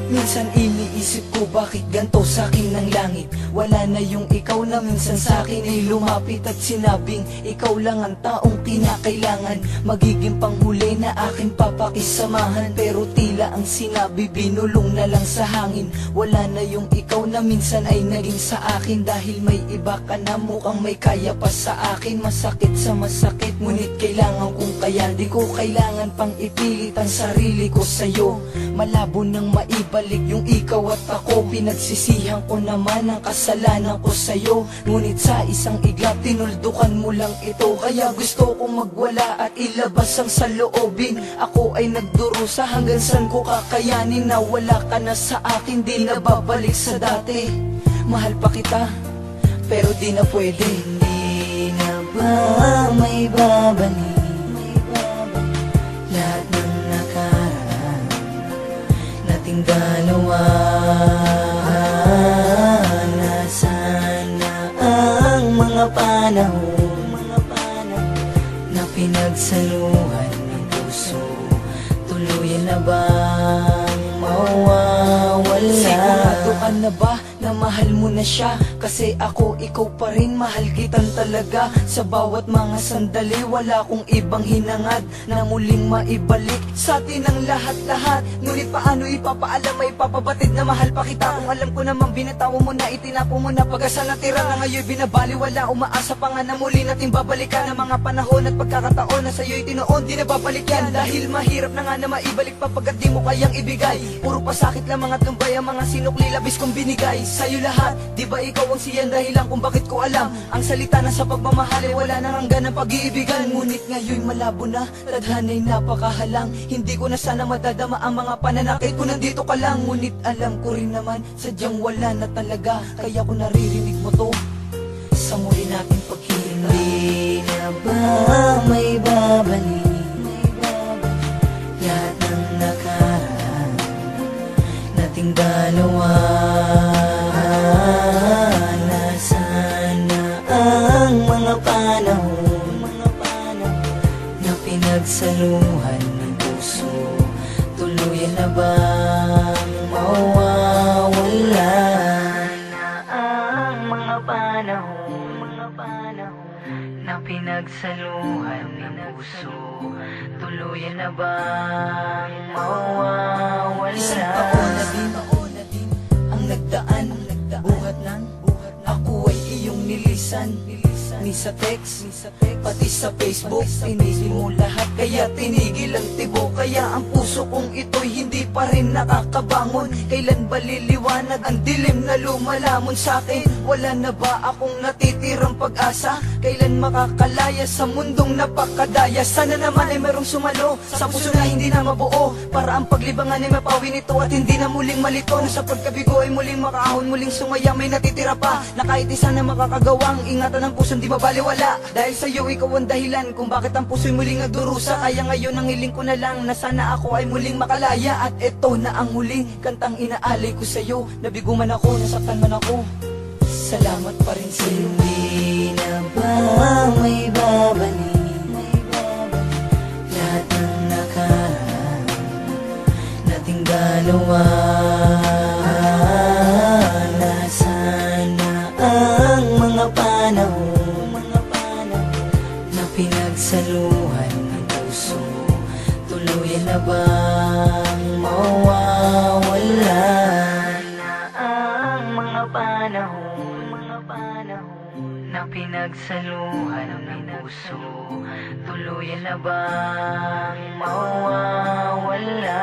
Minsan iniisip ko bakit ganto sa'kin ng langit. Wala na yung ikaw na minsan sa'kin ay lumapit at sinabing ikaw lang ang taong kinakailangan. Magiging panghuli na aking papakisamahan. Pero tila ang sinabi binulong na lang sa hangin. Wala na yung ikaw na minsan ay naging sa akin. Dahil may iba ka na mukhang may kaya pa sa akin. Masakit sa masakit, ngunit kailangan kong kaya. Di ko kailangan pang ipilit ang sarili ko sa'yo. Malabo nang maibalik yung ikaw at ako. Pinagsisihan ko naman ang kasalanan ko sa'yo. Ngunit sa isang iglap tinuldukan mo lang ito. Kaya gusto kong magwala at ilabas ang saloobin. Ako ay nagdurusa hanggang saan ko kakayanin. Na wala ka na sa akin, di na babalik sa dati. Mahal pa kita, pero di na pwede. Hindi na ba may babalik lahat ng nakaraan nating dalawa? Nasaan na ang mga panahon na pinagsaluhan ng puso? Tuluyan na bang mawawala? Sigurado ka na ba na mahal mo na siya? Kasi ako, ikaw pa rin, mahal kitan talaga. Sa bawat mga sandali, wala kong ibang hinangad na muling maibalik sa atin ang lahat-lahat. Ngunit paano ipapaalam, may papabatid na mahal pa kita? Kung alam ko namang binatawa mo na, itinapo mo na, pag-asa na tira na ngayon binabaliwala. Umaasa pa nga na muli natin babalikan ang mga panahon at pagkakataon na sa'yo'y tinoon, di na babalik yan. Dahil mahirap na nga na maibalik pa pagkat di mo kayang ibigay. Puro pasakit lamang at lumbay ang mga sinukli labis kong binigay sa'yo lahat. Di ba ikaw ang siyan dahilan kung bakit ko alam ang salita na sa pagmamahal ay wala nang hanggan ng pag-iibigan. Ngunit ngayon malabo na, tadhana'y napakahalang. Hindi ko na sana madadama ang mga pananakit ko, nandito ka lang. Ngunit alam ko rin naman, sadyang wala na talaga. Kaya ko naririnig mo to sa muli nating pagkita. Hindi na ba may babalik lahat ng nakaraan nating dalawa? Nasaan na ang mga panahon na pinagsaluhan ng puso? Tuluyan na bang mawawala na ang mga panahon na pinagsaluhan ng puso? Tuluyan na bang mawawala? Isang taon na din ang nagdaan, buhat ng ako ay iyong nilisan. Ni sa text, pati sa Facebook, tinigil mo lahat, kaya tinigil ang tibok. Kaya ang puso kong ito'y hindi pa rin nakakabangon. Kailan ba liliwanag ang dilim na lumalamon sa'kin? Wala na ba akong natitirang pag-asa? Kailan makakalaya sa mundong napakadaya? Sana naman ay merong sumalo sa puso na hindi na mabuo, para ang paglibangan ay mapawi nito at hindi na muling malito. Na sa pagkabigo ay muling makaahon, muling sumaya, may natitira pa na kahit isa na makakagawang ingatan ng puso di mabaliwala. Dahil sa'yo ikaw ang dahilan kung bakit ang puso'y muling nagdurusa. Kaya ngayon ang hiling ko na lang na sana ako ay muling makalaya. At eto na ang huling kantang inaalay ko sa'yo. Nabigo man ako, nasaktan man ako, salamat pa rin sa'yo. Hindi na ba may babalik lahat ng nakaraan nating dalawa? Nasaan na ang mga panahon na pinagsaluhan ng puso? Tuluyan na bang mawawala na ang mga panahon na pinagsaluhan ng puso? Tuluyan na bang mawawala?